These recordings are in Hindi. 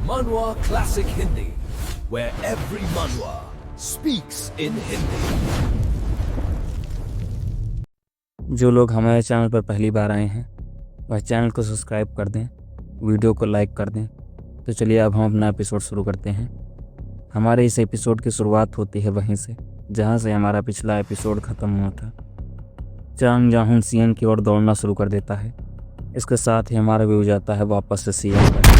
Manhwa Classic Hindi, where every manhwa speaks in Hindi. जो लोग हमारे चैनल पर पहली बार आए हैं वह चैनल को सब्सक्राइब कर दें, वीडियो को लाइक कर दें। तो चलिए अब हम अपना एपिसोड शुरू करते हैं। हमारे इस एपिसोड की शुरुआत होती है वहीं से जहां से हमारा पिछला एपिसोड ख़त्म हुआ था। चांग जाहुन सीएम की ओर दौड़ना शुरू कर देता है। इसके साथ ही हमारा व्यू जाता है वापस से सीएम पर।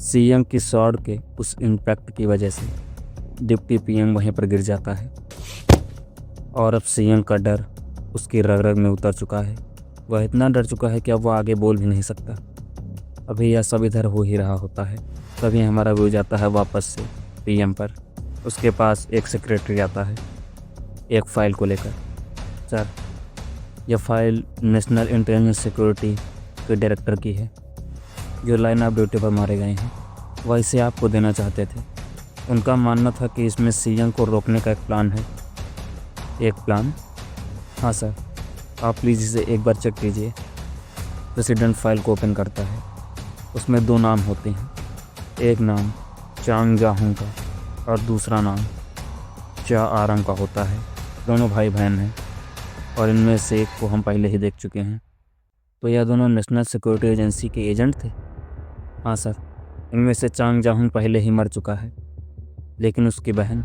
सीएम की शॉट के उस इम्पैक्ट की वजह से डिप्टी पीएम वहीं पर गिर जाता है और अब सीएम का डर उसकी रग रग में उतर चुका है। वह इतना डर चुका है कि अब वह आगे बोल भी नहीं सकता। अभी यह सब इधर हो ही रहा होता है, तभी हमारा व्यू जाता है वापस से पीएम पर। उसके पास एक सेक्रेटरी आता है एक फ़ाइल को लेकर। सर, यह फ़ाइल नेशनल इंटेलिजेंस सिक्योरिटी के डायरेक्टर की है जो लाइन ऑफ ड्यूटी पर मारे गए हैं। वह इसे आपको देना चाहते थे। उनका मानना था कि इसमें सीएम को रोकने का एक प्लान है। एक प्लान? हाँ सर, आप प्लीज़ इसे एक बार चेक कीजिए। प्रेसिडेंट फाइल को ओपन करता है। उसमें दो नाम होते हैं, एक नाम चांग जाहुन का और दूसरा नाम चा आरंग का होता है। दोनों भाई बहन हैं और इनमें से एक को हम पहले ही देख चुके हैं। तो यह दोनों नेशनल सिक्योरिटी एजेंसी के एजेंट थे? हाँ सर, इनमें से चांग जाहुन पहले ही मर चुका है, लेकिन उसकी बहन,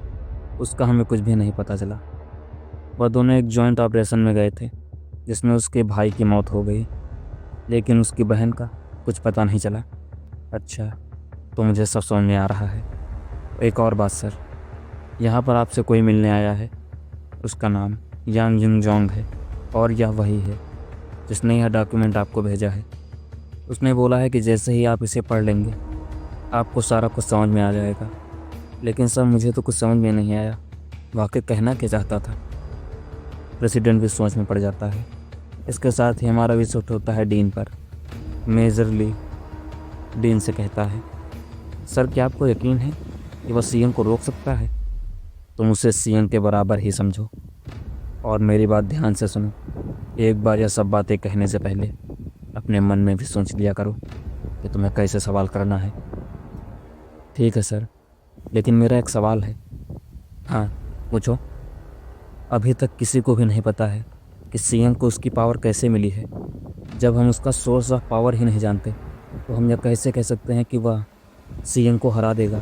उसका हमें कुछ भी नहीं पता चला। वह दोनों एक जॉइंट ऑपरेशन में गए थे जिसमें उसके भाई की मौत हो गई, लेकिन उसकी बहन का कुछ पता नहीं चला। अच्छा, तो मुझे सब समझ में आ रहा है। एक और बात सर, यहाँ पर आपसे कोई मिलने आया है। उसका नाम यांग जिंग जोंग है और यह वही है जिसने यह डॉक्यूमेंट आपको भेजा है। उसने बोला है कि जैसे ही आप इसे पढ़ लेंगे आपको सारा कुछ समझ में आ जाएगा। लेकिन सर, मुझे तो कुछ समझ में नहीं आया। वाकई कहना क्या चाहता था? प्रेसिडेंट भी सोच में पड़ जाता है। इसके साथ ही हमारा भी शिफ्ट होता है डीन पर। मेजरली डीन से कहता है, सर क्या आपको यकीन है कि वह सीएम को रोक सकता है? तुम उसे सीएम के बराबर ही समझो और मेरी बात ध्यान से सुनो। एक बार यह सब बातें कहने से पहले अपने मन में भी सोच लिया करो कि तुम्हें कैसे सवाल करना है। ठीक है सर, लेकिन मेरा एक सवाल है। हाँ, पूछो। अभी तक किसी को भी नहीं पता है कि सीएम को उसकी पावर कैसे मिली है। जब हम उसका सोर्स ऑफ पावर ही नहीं जानते तो हम यह कैसे कह सकते हैं कि वह सीएम को हरा देगा?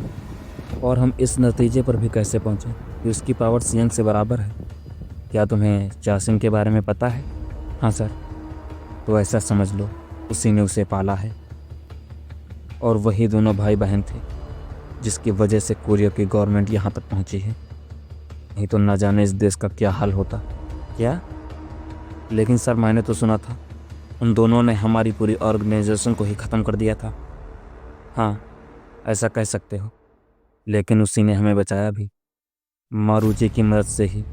और हम इस नतीजे पर भी कैसे पहुँचे कि उसकी पावर सीएम से बराबर है? क्या तुम्हें जासिम के बारे में पता है? हाँ सर। तो ऐसा समझ लो उसी ने उसे पाला है और वही दोनों भाई बहन थे जिसकी वजह से कोरिया की गवर्नमेंट यहाँ तक पहुँची है। नहीं तो ना जाने इस देश का क्या हाल होता। क्या? लेकिन सर, मैंने तो सुना था उन दोनों ने हमारी पूरी ऑर्गेनाइजेशन को ही ख़त्म कर दिया था। हाँ, ऐसा कह सकते हो, लेकिन उसी ने हमें बचाया भी। मारूजी की मदद से ही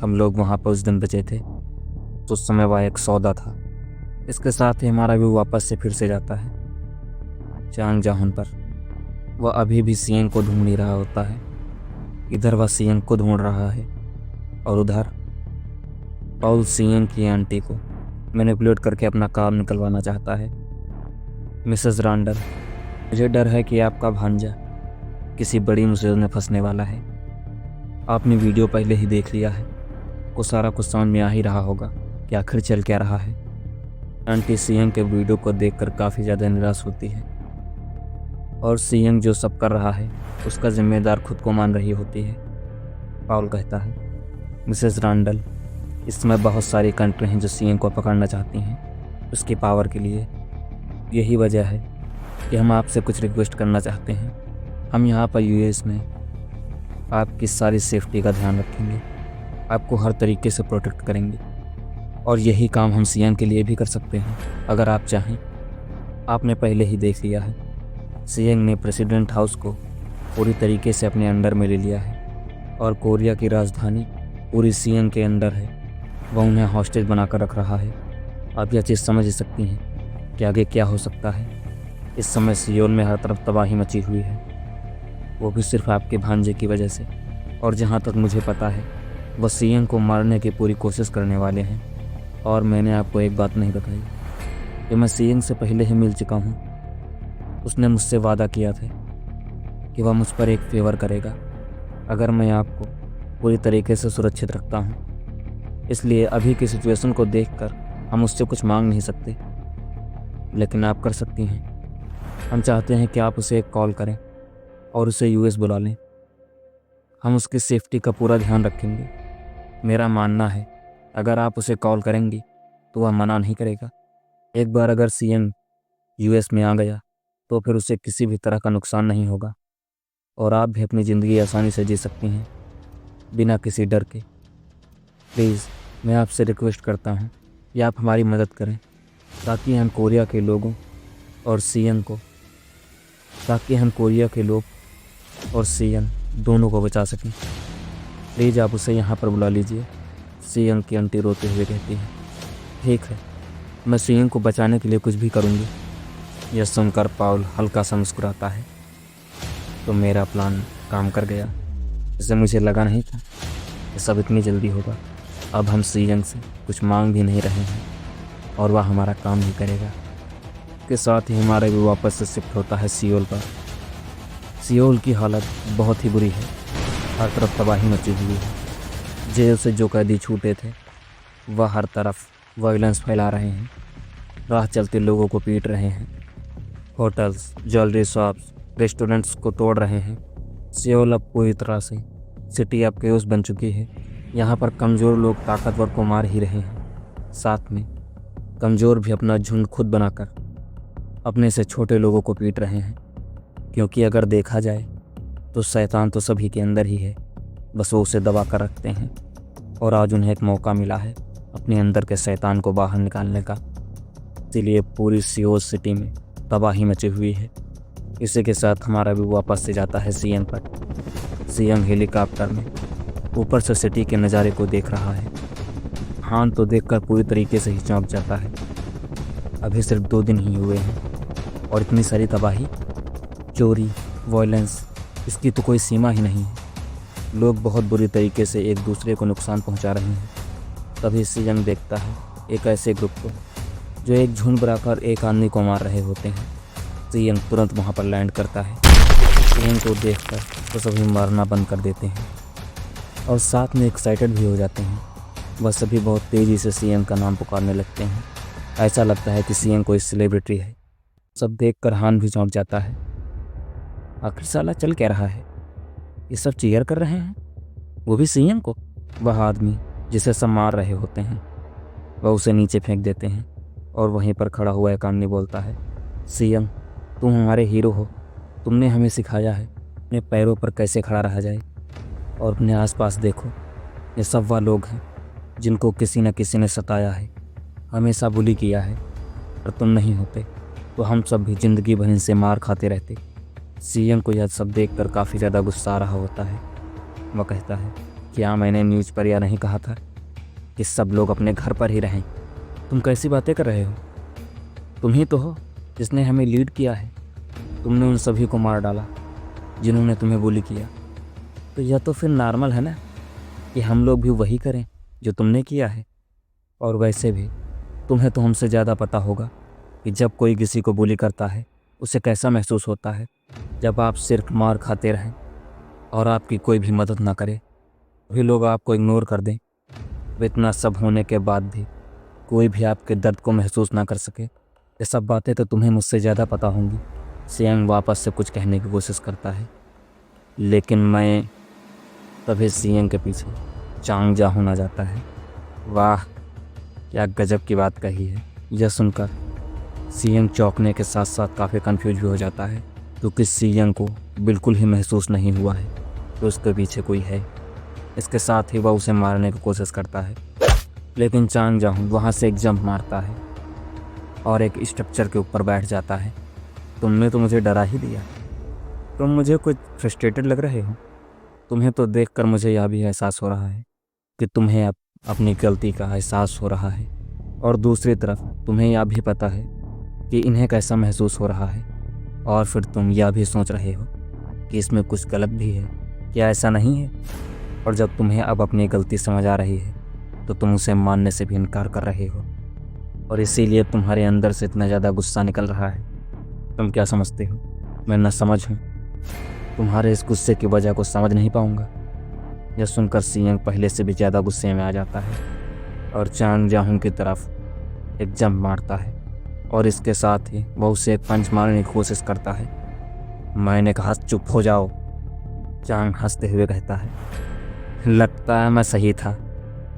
हम लोग वहाँ पर उस दिन बचे थे। तो उस समय वह एक सौदा था। इसके साथ ही हमारा भी वापस से फिर से जाता है चांग जाहुन पर। वह अभी भी सीएम को ढूंढ ही रहा होता है। इधर वह सीएम को ढूंढ रहा है और उधर पाउल सीएम की आंटी को मैनिपुलेट करके अपना काम निकलवाना चाहता है। मिसेस रांडल, मुझे डर है कि आपका भांजा किसी बड़ी मुसीबत में फंसने वाला है। आपने वीडियो पहले ही देख लिया है, को सारा कुछ समझ में आ ही रहा होगा कि आखिर चल क्या रहा है। आंटी सीएम के वीडियो को देखकर काफ़ी ज़्यादा निराश होती है और सीएम जो सब कर रहा है उसका जिम्मेदार खुद को मान रही होती है। पाउल कहता है, मिसेस रांडल, इस समय बहुत सारी कंट्री हैं जो सीएम को पकड़ना चाहती हैं उसकी पावर के लिए। यही वजह है कि हम आपसे कुछ रिक्वेस्ट करना चाहते हैं। हम यहाँ पर यूएस में आपकी सारी सेफ्टी का ध्यान रखेंगे, आपको हर तरीके से प्रोटेक्ट करेंगे और यही काम हम सीएम के लिए भी कर सकते हैं अगर आप चाहें। आपने पहले ही देख लिया है, सीएम ने प्रेसिडेंट हाउस को पूरी तरीके से अपने अंडर में ले लिया है और कोरिया की राजधानी पूरी सीएम के अंडर है। वह उन्हें हॉस्टेज बनाकर रख रहा है। आप यह चीज़ समझ ही सकती हैं कि आगे क्या हो सकता है। इस समय सियोल में हर तरफ तबाही मची हुई है, वो भी सिर्फ आपके भांजे की वजह से। और जहाँ तक मुझे पता है वह सीएम को मारने की पूरी कोशिश करने वाले हैं। और मैंने आपको एक बात नहीं बताई कि मैं सीएम से पहले ही मिल चुका हूँ उसने मुझसे वादा किया था कि वह मुझ पर एक फेवर करेगा अगर मैं आपको पूरी तरीके से सुरक्षित रखता हूँ। इसलिए अभी की सिचुएशन को देखकर हम उससे कुछ मांग नहीं सकते, लेकिन आप कर सकती हैं। हम चाहते हैं कि आप उसे एक कॉल करें और उसे यूएस बुला लें। हम उसकी सेफ्टी का पूरा ध्यान रखेंगे। मेरा मानना है अगर आप उसे कॉल करेंगी तो वह मना नहीं करेगा। एक बार अगर सीएम यूएस में आ गया तो फिर उसे किसी भी तरह का नुकसान नहीं होगा और आप भी अपनी ज़िंदगी आसानी से जी सकती हैं बिना किसी डर के। प्लीज़ मैं आपसे रिक्वेस्ट करता हूँ कि आप हमारी मदद करें ताकि हम कोरिया के लोगों और सीएम दोनों को बचा सकें। प्लीज़ आप उसे यहाँ पर बुला लीजिए। सीएम की आंटी रोते हुए कहती है, ठीक है, मैं सीएम को बचाने के लिए कुछ भी करूँगी। यह सुनकर पाउल हल्का सा मुस्कुराता है। तो मेरा प्लान काम कर गया। जैसे मुझे लगा नहीं था ये सब इतनी जल्दी होगा। अब हम सीएम से कुछ मांग भी नहीं रहे हैं और वह हमारा काम भी करेगा। के साथ ही हमारा भी वापस से शिफ्ट होता है सियोल पर। सियोल की हालत बहुत ही बुरी है। हर तरफ तबाही मची हुई है। जेल से जो कैदी छूटे थे वह हर तरफ वायलेंस फैला रहे हैं। राह चलते लोगों को पीट रहे हैं। होटल्स, ज्वेलरी शॉप्स, रेस्टोरेंट्स को तोड़ रहे हैं। सियोल अब पूरी तरह से सिटी ऑफ केओस बन चुकी है। यहाँ पर कमज़ोर लोग ताकतवर को मार ही रहे हैं। साथ में कमज़ोर भी अपना झुंड खुद बनाकर अपने से छोटे लोगों को पीट रहे हैं। क्योंकि अगर देखा जाए तो शैतान तो सभी के अंदर ही है, बस वो उसे दबा कर रखते हैं। और आज उन्हें एक मौका मिला है अपने अंदर के शैतान को बाहर निकालने का। इसीलिए पूरी सियोल सिटी में तबाही मची हुई है। इसी के साथ हमारा भी वापस से जाता है सीएम पर। सीएम हेलीकॉप्टर में ऊपर से सिटी के नज़ारे को देख रहा है। हान तो देखकर पूरी तरीके से ही चौंक जाता है। अभी सिर्फ 2 दिन ही हुए हैं और इतनी सारी तबाही, चोरी, वायलेंस, इसकी तो कोई सीमा ही नहीं है। लोग बहुत बुरी तरीके से एक दूसरे को नुकसान पहुंचा रहे हैं। तभी सीएम देखता है एक ऐसे ग्रुप को जो एक झुंड बनाकर एक आदमी को मार रहे होते हैं। सीएम तुरंत वहां पर लैंड करता है। सीएम को देखकर तो सभी मारना बंद कर देते हैं और साथ में एक्साइटेड भी हो जाते हैं। वह सभी बहुत तेज़ी से सीएम का नाम पुकारने लगते हैं। ऐसा लगता है कि सीएम कोई सेलिब्रिटी है। सब देखकर हान भी चौंक जाता है। आखिर साला चल क्या रहा है? ये सब चीयर कर रहे हैं, वो भी सीएम को। वह आदमी जिसे सब मार रहे होते हैं वह उसे नीचे फेंक देते हैं और वहीं पर खड़ा हुआ एक आदमी बोलता है, सीएम तुम हमारे हीरो हो। तुमने हमें सिखाया है अपने पैरों पर कैसे खड़ा रहा जाए। और अपने आसपास देखो, ये सब वह लोग हैं जिनको किसी न किसी ने सताया है, हमेशा बुली किया है। और तुम नहीं होते तो हम सब भी ज़िंदगी भर इनसे मार खाते रहते। सीएम को यह सब देखकर काफ़ी ज़्यादा गुस्सा आ रहा होता है। वह कहता है, क्या मैंने न्यूज़ पर यह नहीं कहा था कि सब लोग अपने घर पर ही रहें? तुम कैसी बातें कर रहे हो? तुम ही तो हो जिसने हमें लीड किया है। तुमने उन सभी को मार डाला जिन्होंने तुम्हें बुली किया। तो यह तो फिर नॉर्मल है ना कि हम लोग भी वही करें जो तुमने किया है। और वैसे भी तुम्हें तो हमसे ज़्यादा पता होगा कि जब कोई किसी को बुली करता है उसे कैसा महसूस होता है। जब आप सिर्फ मार खाते रहें और आपकी कोई भी मदद ना करे, भी लोग आपको इग्नोर कर दें, वे इतना सब होने के बाद भी कोई भी आपके दर्द को महसूस ना कर सके। ये सब बातें तो तुम्हें मुझसे ज़्यादा पता होंगी। सीएम वापस से कुछ कहने की कोशिश करता है, लेकिन मैं तभी सीएम के पीछे चांग जा होना जाता है। वाह, क्या गजब की बात कही है। यह सुनकर सीएम चौंकने के साथ साथ काफ़ी कंफ्यूज भी हो जाता है, क्योंकि सीएम को बिल्कुल ही महसूस नहीं हुआ है कि उसके पीछे कोई है। इसके साथ ही वह उसे मारने की कोशिश करता है, लेकिन चांग जाहूँ वहाँ से एक जंप मारता है और एक स्ट्रक्चर के ऊपर बैठ जाता है। तुमने तो मुझे डरा ही दिया। तुम मुझे कुछ फ्रस्ट्रेटेड लग रहे हो। तुम्हें तो देखकर मुझे यह भी एहसास हो रहा है कि तुम्हें अब अपनी गलती का एहसास हो रहा है, और दूसरी तरफ तुम्हें यह भी पता है कि इन्हें कैसा महसूस हो रहा है। और फिर तुम यह भी सोच रहे हो कि इसमें कुछ गलत भी है, क्या ऐसा नहीं है? और जब तुम्हें अब अपनी गलती समझ आ रही है तो तुम उसे मानने से भी इनकार कर रहे हो, और इसीलिए तुम्हारे अंदर से इतना ज़्यादा गुस्सा निकल रहा है। तुम क्या समझते हो मैं ना समझ हूँ? तुम्हारे इस गुस्से की वजह को समझ नहीं पाऊंगा। यह सुनकर सियंग पहले से भी ज़्यादा गुस्से में आ जाता है और चांग जाहुन की तरफ एक जंप मारता है और इसके साथ ही वह उसे एक पंच मारने की कोशिश करता है। मैंने कहा चुप हो जाओ, चांग हंसते हुए कहता है। लगता है मैं सही था।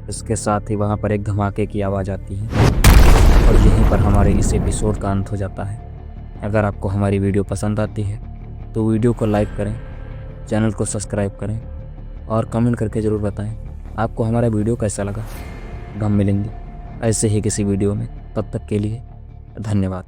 इसके साथ ही वहाँ पर एक धमाके की आवाज़ आती है और यहीं पर हमारे इस एपिसोड का अंत हो जाता है। अगर आपको हमारी वीडियो पसंद आती है तो वीडियो को लाइक करें, चैनल को सब्सक्राइब करें और कमेंट करके ज़रूर बताएं आपको हमारा वीडियो कैसा लगा। हम मिलेंगे ऐसे ही किसी वीडियो में, तब तक के लिए धन्यवाद।